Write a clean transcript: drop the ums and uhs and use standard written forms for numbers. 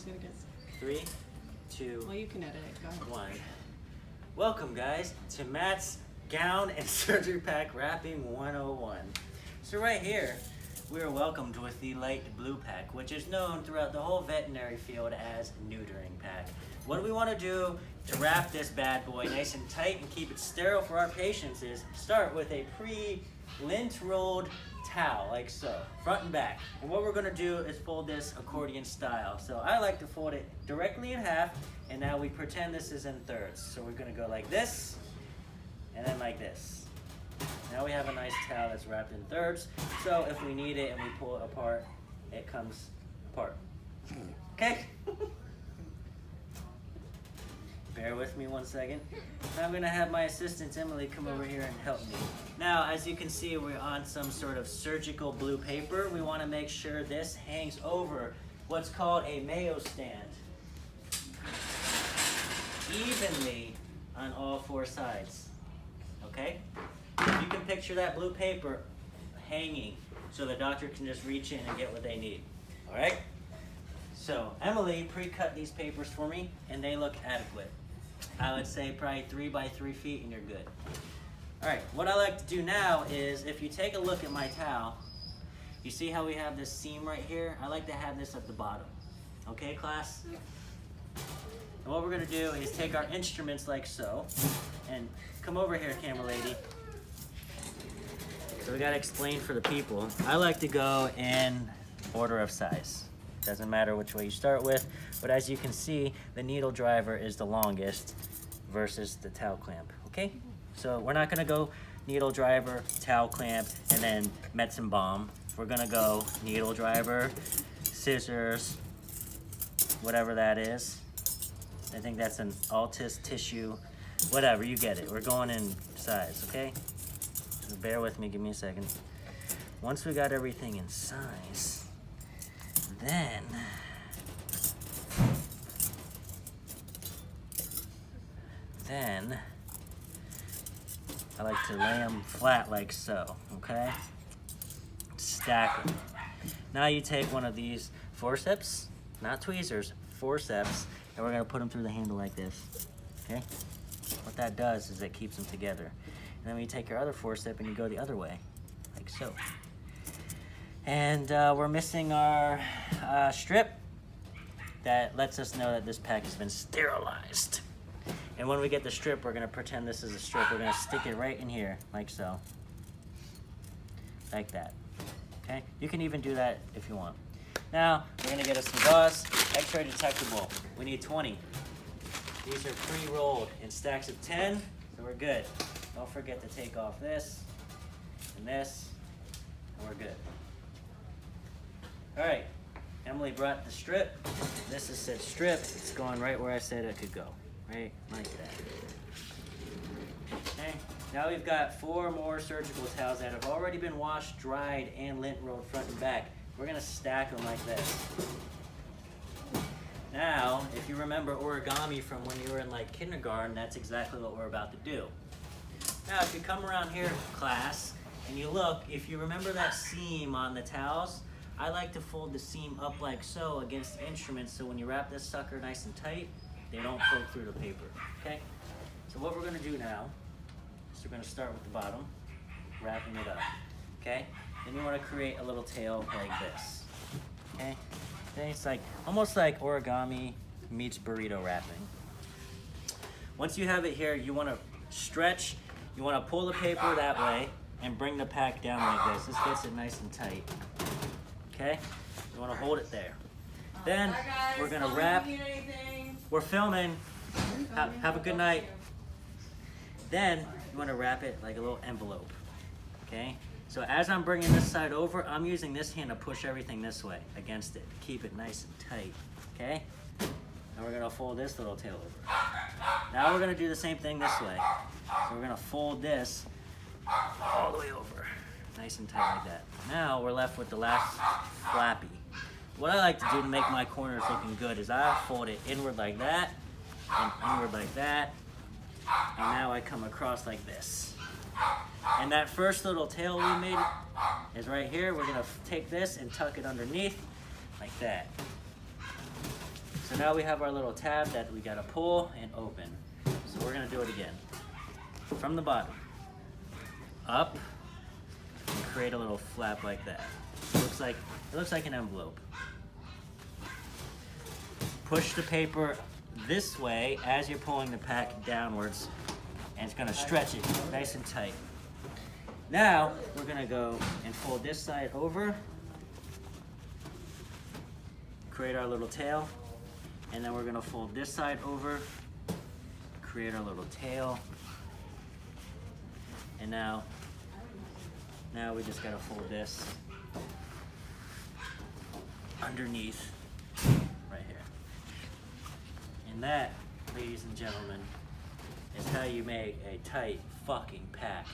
gonna get. 3, 2, Well, you can edit it. Go ahead. 1. Welcome, guys, to Matt's Gown and Surgery Pack Wrapping 101. So right here, we are welcomed with the light blue pack, which is known throughout the whole veterinary field as neutering pack. What we want to do to wrap this bad boy nice and tight and keep it sterile for our patients is start with a pre-lint rolled towel, like so, front and back. And what we're going to do is fold this accordion style. So I like to fold it directly in half, and now we pretend this is in thirds. So we're going to go like this, and then like this. Now we have a nice towel that's wrapped in thirds, so if we need it and we pull it apart, it comes apart. Okay? Bear with me 1 second. Now I'm gonna have my assistant Emily come over here and help me. Now, as you can see, we're on some sort of surgical blue paper. We wanna make sure this hangs over what's called a Mayo stand, evenly on all 4 sides, okay? You can picture that blue paper hanging so the doctor can just reach in and get what they need, all right? So Emily pre-cut these papers for me and they look adequate. I would say probably 3 by 3 feet and you're good. All right, what I like to do now is if you take a look at my towel, you see how we have this seam right here? I like to have this at the bottom. Okay, class? And what we're gonna do is take our instruments like so, and come over here, camera lady. So we gotta explain for the people. I like to go in order of size. Doesn't matter which way you start with, but as you can see, the needle driver is the longest versus the towel clamp, okay? So we're not gonna go needle driver, towel clamp, and then medicine bomb. We're gonna go needle driver, scissors, whatever that is. I think that's an Altis tissue, whatever, you get it. We're going in size, okay? So bear with me, give me a second. Once we got everything in size, then I like to lay them flat like so, okay? Stack them. Now you take one of these forceps, not tweezers, forceps, and we're gonna put them through the handle like this, okay? What that does is it keeps them together. And then when you take your other forcep and you go the other way, like so. And we're missing our strip that lets us know that this pack has been sterilized. And when we get the strip, we're gonna pretend this is a strip. We're gonna stick it right in here, like so. Like that, okay? You can even do that if you want. Now, we're gonna get us some gauze, X-ray detectable. We need 20. These are pre-rolled in stacks of 10, so we're good. Don't forget to take off this, and we're good. All right, Emily brought the strip. This is said strip. It's going right where I said it could go, right like that. Okay, now we've got 4 more surgical towels that have already been washed, dried, and lint rolled front and back. We're gonna stack them like this. Now, if you remember origami from when you were in like kindergarten, that's exactly what we're about to do. Now, if you come around here, class, and you look, if you remember that seam on the towels, I like to fold the seam up like so against the instruments so when you wrap this sucker nice and tight, they don't poke through the paper, okay? So what we're gonna do now is we're gonna start with the bottom, wrapping it up, okay? Then you wanna create a little tail like this, okay? Then it's like, almost like origami meets burrito wrapping. Once you have it here, you wanna stretch, you wanna pull the paper that way and bring the pack down like this. This gets it nice and tight. Okay, you want to hold it there. Then we're gonna wrap. We're filming. Have a good night. Then you want to wrap it like a little envelope. Okay. So as I'm bringing this side over, I'm using this hand to push everything this way against it to keep it nice and tight. Okay. And we're gonna fold this little tail over. Now we're gonna do the same thing this way. So we're gonna fold this all the way over. Nice and tight like that. Now we're left with the last flappy. What I like to do to make my corners looking good is I fold it inward like that and inward like that. And now I come across like this. And that first little tail we made is right here. We're gonna take this and tuck it underneath like that. So now we have our little tab that we gotta pull and open. So we're gonna do it again. From the bottom, up, and create a little flap like that. It looks like an envelope. Push the paper this way as you're pulling the pack downwards, and it's gonna stretch it nice and tight. Now, we're gonna go and fold this side over, create our little tail, and then we're gonna fold this side over, create our little tail, and now we just gotta fold this underneath right here. And that, ladies and gentlemen, is how you make a tight fucking pack.